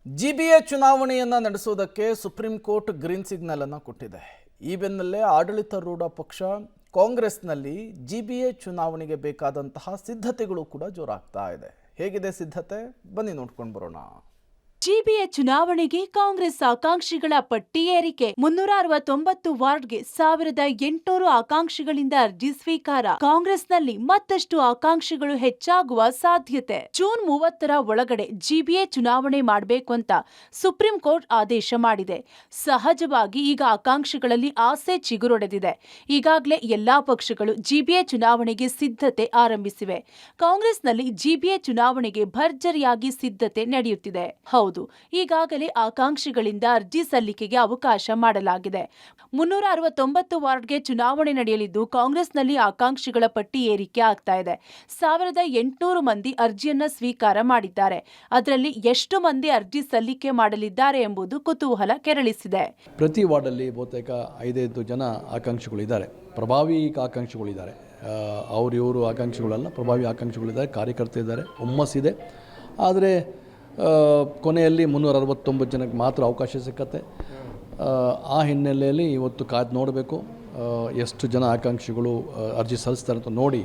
GBA ಚುನಾವಣೆಯನ್ನು ನಡೆಸುವುದಕ್ಕೆ supreme court green signal ಅನ್ನು ಕೊಟ್ಟಿದೆ. ಈ ಬೆನ್ನಲ್ಲೇ ಆಡಳಿತಾರೂಢ ಪಕ್ಷ ಕಾಂಗ್ರೆಸ್ನಲ್ಲಿ ಜಿಬಿಎ ಚುನಾವಣೆಗೆ ಬೇಕಾದಂತಹ ಸಿದ್ಧತೆಗಳು ಕೂಡ ಜೋರಾಗ್ತಾ ಇದೆ. ಹೇಗಿದೆ ಸಿದ್ಧತೆ? ಬನ್ನಿ ನೋಡ್ಕೊಂಡು ಬರೋಣ. ಜಿಬಿಎ ಚುನಾವಣೆಗೆ ಕಾಂಗ್ರೆಸ್ ಆಕಾಂಕ್ಷಿಗಳ ಪಟ್ಟಿ ಏರಿಕೆ. 369 ವಾರ್ಡ್ಗೆ 1800 ಆಕಾಂಕ್ಷಿಗಳಿಂದ ಅರ್ಜಿ ಸ್ವೀಕಾರ. ಕಾಂಗ್ರೆಸ್ನಲ್ಲಿ ಮತ್ತಷ್ಟು ಆಕಾಂಕ್ಷಿಗಳು ಹೆಚ್ಚಾಗುವ ಸಾಧ್ಯತೆ. ಜೂನ್ 30ರ ಒಳಗಡೆ ಜಿಬಿಎ ಚುನಾವಣೆ ಮಾಡಬೇಕು ಅಂತ ಸುಪ್ರೀಂ ಕೋರ್ಟ್ ಆದೇಶ ಮಾಡಿದೆ. ಸಹಜವಾಗಿ ಈಗ ಆಕಾಂಕ್ಷಿಗಳಲ್ಲಿ ಆಸೆ ಚಿಗುರೊಡೆದಿದೆ. ಈಗಾಗಲೇ ಎಲ್ಲಾ ಪಕ್ಷಗಳು ಜಿಬಿಎ ಚುನಾವಣೆಗೆ ಸಿದ್ಧತೆ ಆರಂಭಿಸಿವೆ. ಕಾಂಗ್ರೆಸ್ನಲ್ಲಿ ಜಿಬಿಎ ಚುನಾವಣೆಗೆ ಭರ್ಜರಿಯಾಗಿ ಸಿದ್ಧತೆ ನಡೆಯುತ್ತಿದೆ. ಹೌದು, ಈಗಾಗಲೇ ಆಕಾಂಕ್ಷಿಗಳಿಂದ ಅರ್ಜಿ ಸಲ್ಲಿಕೆಗೆ ಅವಕಾಶ ಮಾಡಲಾಗಿದೆ. 369 ವಾರ್ಡ್ಗೆ ಚುನಾವಣೆ ನಡೆಯಲಿದ್ದು ಕಾಂಗ್ರೆಸ್ನಲ್ಲಿ ಆಕಾಂಕ್ಷಿಗಳ ಪಟ್ಟಿ ಏರಿಕೆ ಆಗ್ತಾ ಇದೆ. 1800 ಮಂದಿ ಅರ್ಜಿಯನ್ನ ಸ್ವೀಕಾರ ಮಾಡಿದ್ದಾರೆ. ಅದರಲ್ಲಿ ಎಷ್ಟು ಮಂದಿ ಅರ್ಜಿ ಸಲ್ಲಿಕೆ ಮಾಡಲಿದ್ದಾರೆ ಎಂಬುದು ಕುತೂಹಲ ಕೆರಳಿಸಿದೆ. ಪ್ರತಿ ವಾರ್ಡಲ್ಲಿ ಬಹುತೇಕ 5 ಜನ ಆಕಾಂಕ್ಷಿಗಳಿದ್ದಾರೆ, ಪ್ರಭಾವಿ ಆಕಾಂಕ್ಷಿಗಳಿದ್ದಾರೆ. ಇವರು ಆಕಾಂಕ್ಷಿಗಳಲ್ಲ, ಪ್ರಭಾವಿ ಆಕಾಂಕ್ಷಿಗಳಿದ್ದಾರೆ, ಕಾರ್ಯಕರ್ತರಿದ್ದಾರೆ, ಹುಮ್ಮಸ್ಸಿದೆ. ಆದರೆ ಕೊನೆಯಲ್ಲಿ 369 ಜನಕ್ಕೆ ಮಾತ್ರ ಅವಕಾಶ ಸಿಕ್ಕತ್ತೆ. ಆ ಹಿನ್ನೆಲೆಯಲ್ಲಿ ಇವತ್ತು ಕಾದು ನೋಡಬೇಕು ಎಷ್ಟು ಜನ ಆಕಾಂಕ್ಷಿಗಳು ಅರ್ಜಿ ಸಲ್ಲಿಸ್ತಾರೆ ಅಂತ ನೋಡಿ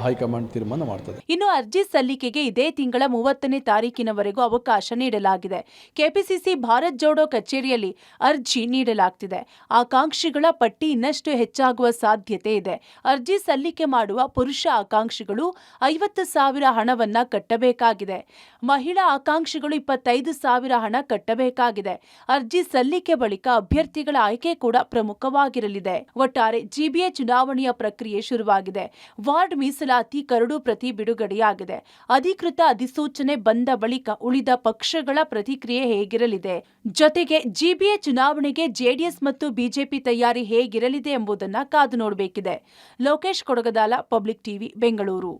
ಹೈಕಮಾಂಡ್ ತೀರ್ಮಾನ ಮಾಡ್ತದೆ. ಇನ್ನು ಅರ್ಜಿ ಸಲ್ಲಿಕೆಗೆ ಇದೇ ತಿಂಗಳ 30ನೇ ತಾರೀಕಿನವರೆಗೂ ಅವಕಾಶ ನೀಡಲಾಗಿದೆ. ಕೆಪಿಸಿಸಿ ಭಾರತ್ ಜೋಡೋ ಕಚೇರಿಯಲ್ಲಿ ಅರ್ಜಿ ನೀಡಲಾಗ್ತಿದೆ. ಆಕಾಂಕ್ಷಿಗಳ ಪಟ್ಟಿ ಇನ್ನಷ್ಟು ಹೆಚ್ಚಾಗುವ ಸಾಧ್ಯತೆ ಇದೆ. ಅರ್ಜಿ ಸಲ್ಲಿಕೆ ಮಾಡುವ ಪುರುಷ ಆಕಾಂಕ್ಷಿಗಳು 50,000 ಹಣವನ್ನ ಕಟ್ಟಬೇಕಾಗಿದೆ. ಮಹಿಳಾ ಆಕಾಂಕ್ಷಿಗಳು 25,000 ಹಣ ಕಟ್ಟಬೇಕಾಗಿದೆ. ಅರ್ಜಿ ಸಲ್ಲಿಕೆ ಬಳಿಕ ಅಭ್ಯರ್ಥಿಗಳ ಆಯ್ಕೆ ಕೂಡ ಪ್ರಮುಖವಾಗಿರಲಿದೆ. ಒಟ್ಟಾರೆ ಜಿಬಿಎ ಚುನಾವಣೆಯ ಪ್ರಕ್ರಿಯೆ ಶುರುವಾಗಿದೆ. ವಾರ್ಡ್ ಮೀಸಲಾತಿ ಕರಡು ಪ್ರತಿ ಬಿಡುಗಡೆಯಾಗಿದೆ. ಅಧಿಕೃತ ಅಧಿಸೂಚನೆ ಬಂದ ಬಳಿಕ ಉಳಿದ ಪಕ್ಷಗಳ ಪ್ರತಿಕ್ರಿಯೆ ಹೇಗಿರಲಿದೆ, ಜೊತೆಗೆ ಜಿಬಿಎ ಚುನಾವಣೆಗೆ ಜೆಡಿಎಸ್ ಮತ್ತು ಬಿಜೆಪಿ ತಯಾರಿ ಹೇಗಿರಲಿದೆ ಎಂಬುದನ್ನು ಕಾದು ನೋಡಬೇಕಿದೆ. Lokesh Kodagadala, public TV, Bengaluru.